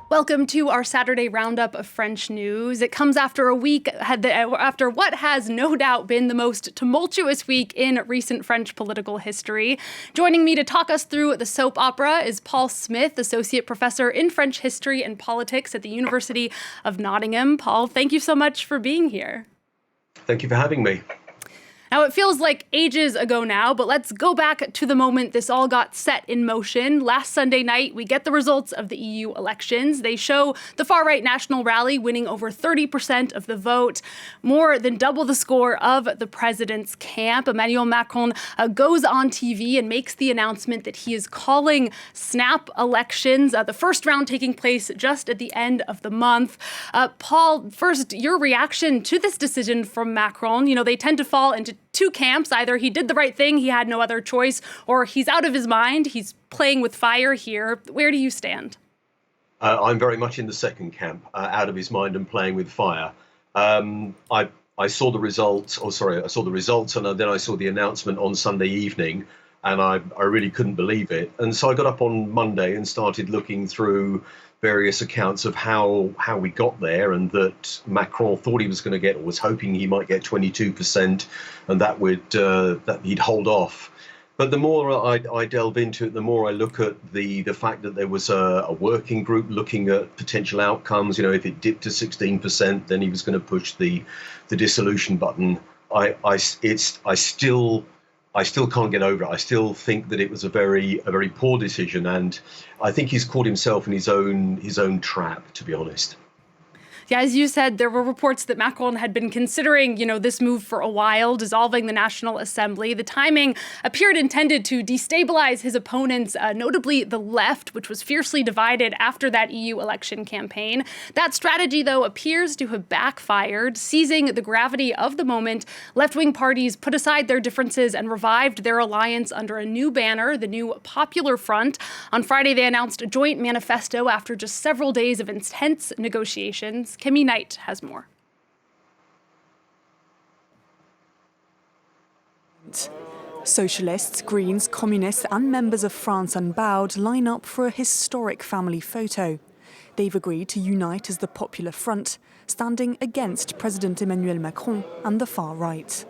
Welcome to our Saturday roundup of French news. It comes after a week after what has no doubt been the most tumultuous week in recent French political history. Joining me to talk us through the soap opera is Paul Smith, Associate Professor in French History and Politics at the University of Nottingham. Paul, thank you so much for being here. Thank you for having me. Now, it feels like ages ago now, but let's go back to the moment this all got set in motion. Last Sunday night, we get the results of the EU elections. They show the far-right National Rally winning over 30% of the vote, more than double the score of the president's camp. Emmanuel Macron goes on TV and makes the announcement that he is calling snap elections, the first round taking place just at the end of the month. Paul, first, your reaction to this decision from Macron. You know, they tend to fall into two camps. Either he did the right thing, he had no other choice, or he's out of his mind, he's playing with fire here. Where do you stand? I'm very much in the second camp, out of his mind and playing with fire. I saw the results, I saw the results, and then I saw the announcement on Sunday evening, and I really couldn't believe it. And so I got up on Monday and started looking through various accounts of how we got there, and that Macron thought he was going to get, or was hoping he might get 22%, and that he'd hold off. But the more I delve into it, the more I look at the fact that there was a working group looking at potential outcomes. You know, if it dipped to 16%, then he was going to push the dissolution button. I still can't get over it. I still think that it was a very poor decision, and I think he's caught himself in his own trap, to be honest. Yeah, as you said, there were reports that Macron had been considering, this move for a while, dissolving the National Assembly. The timing appeared intended to destabilize his opponents, notably the left, which was fiercely divided after that EU election campaign. That strategy, though, appears to have backfired. Seizing the gravity of the moment, left-wing parties put aside their differences and revived their alliance under a new banner, the new Popular Front. On Friday, they announced a joint manifesto after just several days of intense negotiations. Kimmy Knight has more. Socialists, Greens, Communists and members of France Unbowed line up for a historic family photo. They've agreed to unite as the Popular Front, standing against President Emmanuel Macron and the far right.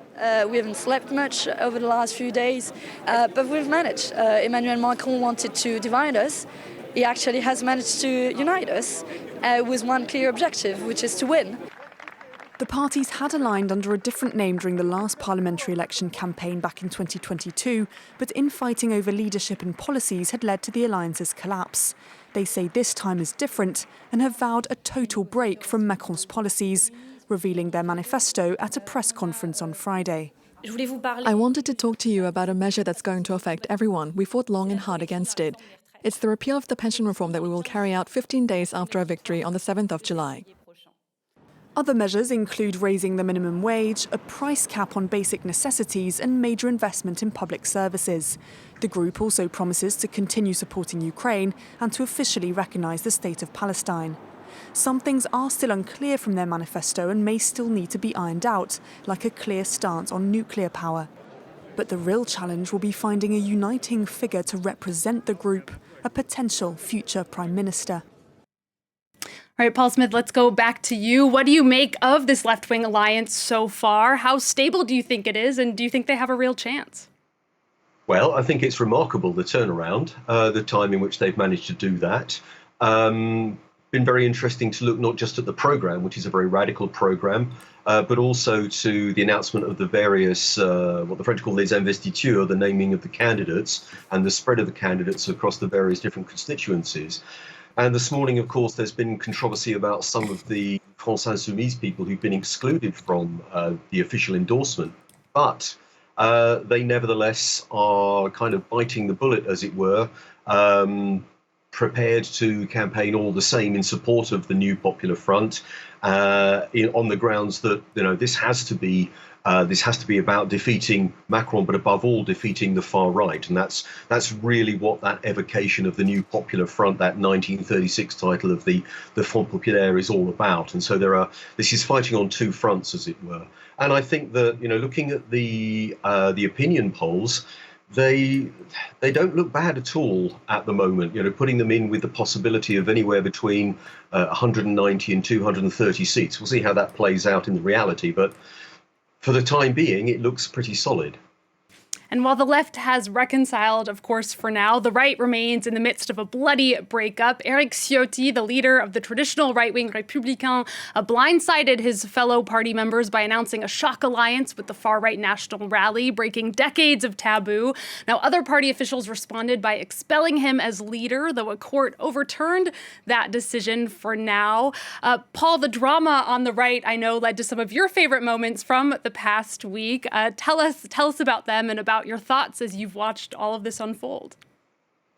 We haven't slept much over the last few days, but we've managed. Emmanuel Macron wanted to divide us. He actually has managed to unite us with one clear objective, which is to win. The parties had aligned under a different name during the last parliamentary election campaign back in 2022, but infighting over leadership and policies had led to the alliance's collapse. They say this time is different and have vowed a total break from Macron's policies, revealing their manifesto at a press conference on Friday. I wanted to talk to you about a measure that's going to affect everyone. We fought long and hard against it. It's the repeal of the pension reform that we will carry out 15 days after our victory on the 7th of July. Other measures include raising the minimum wage, a price cap on basic necessities and major investment in public services. The group also promises to continue supporting Ukraine and to officially recognise the state of Palestine. Some things are still unclear from their manifesto and may still need to be ironed out, like a clear stance on nuclear power. But the real challenge will be finding a uniting figure to represent the group, a potential future Prime Minister. All right, Paul Smith, let's go back to you. What do you make of this left-wing alliance so far? How stable do you think it is, and do you think they have a real chance? Well, I think it's remarkable, the turnaround, the time in which they've managed to do that. Been very interesting to look not just at the programme, which is a very radical programme, but also to the announcement of the various, what the French call les investitures, the naming of the candidates and the spread of the candidates across the various different constituencies. And this morning, of course, there's been controversy about some of the France Insoumise people who've been excluded from the official endorsement. But they nevertheless are kind of biting the bullet, as it were, prepared to campaign all the same in support of the new Popular Front, on the grounds that this has to be about defeating Macron, but above all defeating the far right, and that's really what that evocation of the new Popular Front, that 1936 title of the Front Populaire, is all about. And so this is fighting on two fronts, as it were. And I think that looking at the opinion polls, they don't look bad at all at the moment. Putting them in with the possibility of anywhere between 190 and 230 seats. We'll see how that plays out in the reality, but for the time being, it looks pretty solid. And while the left has reconciled, of course, for now, the right remains in the midst of a bloody breakup. Éric Ciotti, the leader of the traditional right-wing Républicains, blindsided his fellow party members by announcing a shock alliance with the far-right National Rally, breaking decades of taboo. Now, other party officials responded by expelling him as leader, though a court overturned that decision for now. Paul, the drama on the right, I know, led to some of your favorite moments from the past week. Tell us about them and about your thoughts as you've watched all of this unfold.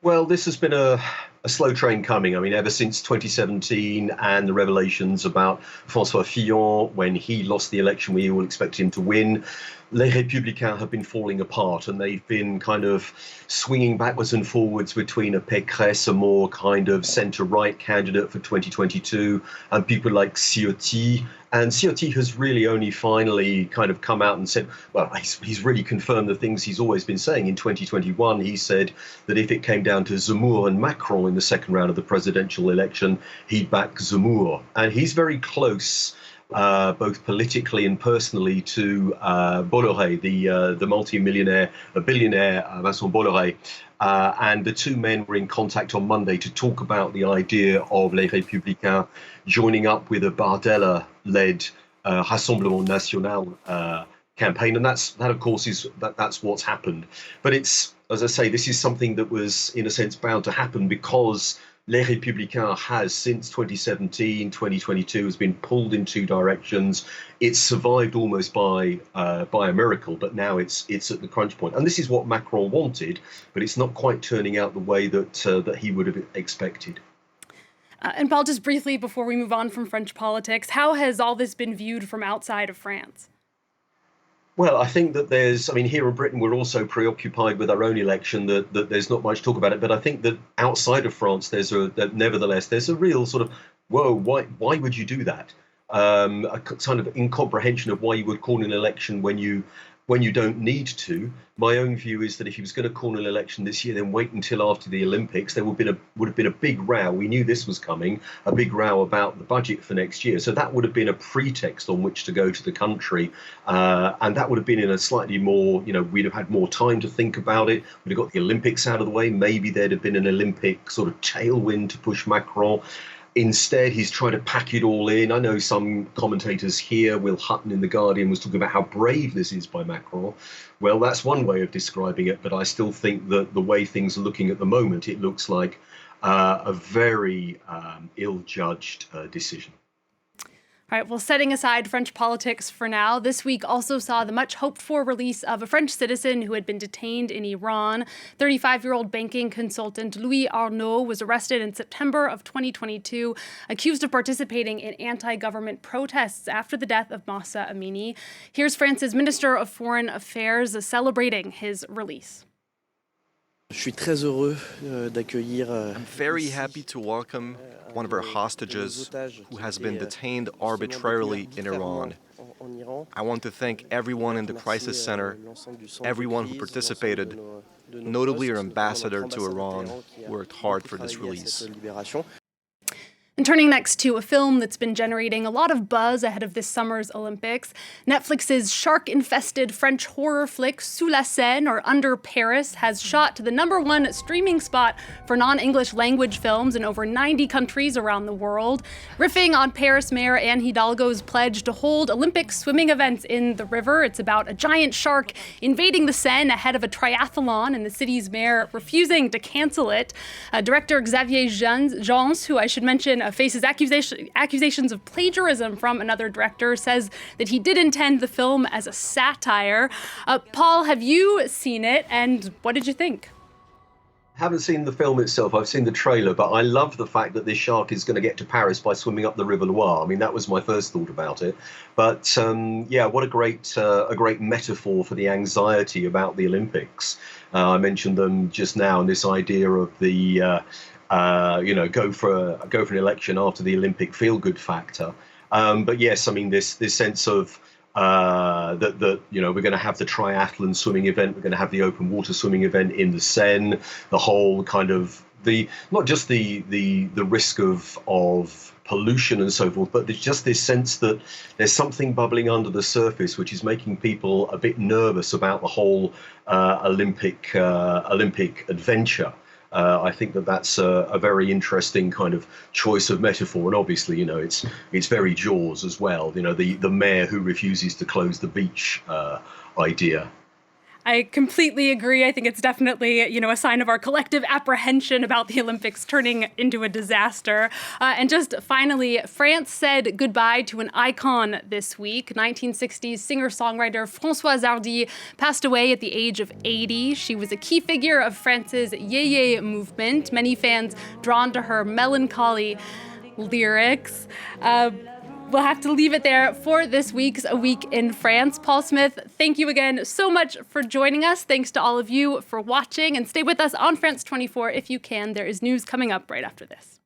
Well, this has been a slow train coming. I mean, ever since 2017 and the revelations about François Fillon when he lost the election we all expected him to win, Les Républicains have been falling apart, and they've been kind of swinging backwards and forwards between a Pécresse, a more kind of centre-right candidate for 2022, and people like Ciotti. And Ciotti has really only finally kind of come out and said, well, he's really confirmed the things he's always been saying. In 2021, he said that if it came down to Zemmour and Macron in the second round of the presidential election, he'd back Zemmour. And he's very close, both politically and personally, to Bolloré, the multi-millionaire, billionaire Vincent Bolloré. And the two men were in contact on Monday to talk about the idea of Les Républicains joining up with a Bardella-led Rassemblement National campaign. And that, of course, that's what's happened. But it's, as I say, this is something that was, in a sense, bound to happen because Les Républicains has, since 2017, 2022, has been pulled in two directions. It's survived almost by a miracle, but now it's at the crunch point. And this is what Macron wanted, but it's not quite turning out the way that he would have expected. And Paul, just briefly before we move on from French politics, how has all this been viewed from outside of France? Well, I think that here in Britain, we're also preoccupied with our own election, that there's not much talk about it. But I think that outside of France, nevertheless, there's a real sort of, whoa, why would you do that? A kind of incomprehension of why you would call an election when you don't need to. My own view is that if he was going to call an election this year, then wait until after the Olympics. There would have been a big row. We knew this was coming, a big row about the budget for next year. So that would have been a pretext on which to go to the country. And that would have been in a slightly more, we'd have had more time to think about it. We'd have got the Olympics out of the way. Maybe there'd have been an Olympic sort of tailwind to push Macron. Instead, he's trying to pack it all in. I know some commentators here, Will Hutton in The Guardian, was talking about how brave this is by Macron. Well, that's one way of describing it, but I still think that the way things are looking at the moment, it looks like a very ill-judged decision. All right, well, setting aside French politics for now, this week also saw the much hoped for release of a French citizen who had been detained in Iran. 35-year-old banking consultant Louis Arnault was arrested in September of 2022, accused of participating in anti-government protests after the death of Mahsa Amini. Here's France's Minister of Foreign Affairs celebrating his release. I'm very happy to welcome one of our hostages who has been detained arbitrarily in Iran. I want to thank everyone in the crisis center, everyone who participated, notably our ambassador to Iran, who worked hard for this release. And turning next to a film that's been generating a lot of buzz ahead of this summer's Olympics, Netflix's shark-infested French horror flick Sous la Seine, or Under Paris, has shot to the #1 streaming spot for non-English language films in over 90 countries around the world. Riffing on Paris Mayor Anne Hidalgo's pledge to hold Olympic swimming events in the river, it's about a giant shark invading the Seine ahead of a triathlon and the city's mayor refusing to cancel it. Director Xavier Jeans, who I should mention faces accusations of plagiarism from another director, says that he did intend the film as a satire. Paul, have you seen it, and what did you think? I haven't seen the film itself. I've seen the trailer, but I love the fact that this shark is going to get to Paris by swimming up the River Loire. I mean, that was my first thought about it. But what a great metaphor for the anxiety about the Olympics. I mentioned them just now, and this idea of the go for an election after the Olympic feel-good factor. But yes, I mean, this sense of that we're going to have the triathlon swimming event, we're going to have the open water swimming event in the Seine, the whole kind of not just the risk of pollution and so forth, but there's just this sense that there's something bubbling under the surface which is making people a bit nervous about the whole Olympic adventure. I think that's a very interesting kind of choice of metaphor, and obviously, it's very Jaws as well. The mayor who refuses to close the beach idea. I completely agree. I think it's definitely, a sign of our collective apprehension about the Olympics turning into a disaster. And just finally, France said goodbye to an icon this week. 1960s singer-songwriter Françoise Hardy passed away at the age of 80. She was a key figure of France's Yéyé movement. Many fans drawn to her melancholy lyrics. We'll have to leave it there for this week's A Week in France. Paul Smith, thank you again so much for joining us. Thanks to all of you for watching, and stay with us on France 24 if you can. There is news coming up right after this.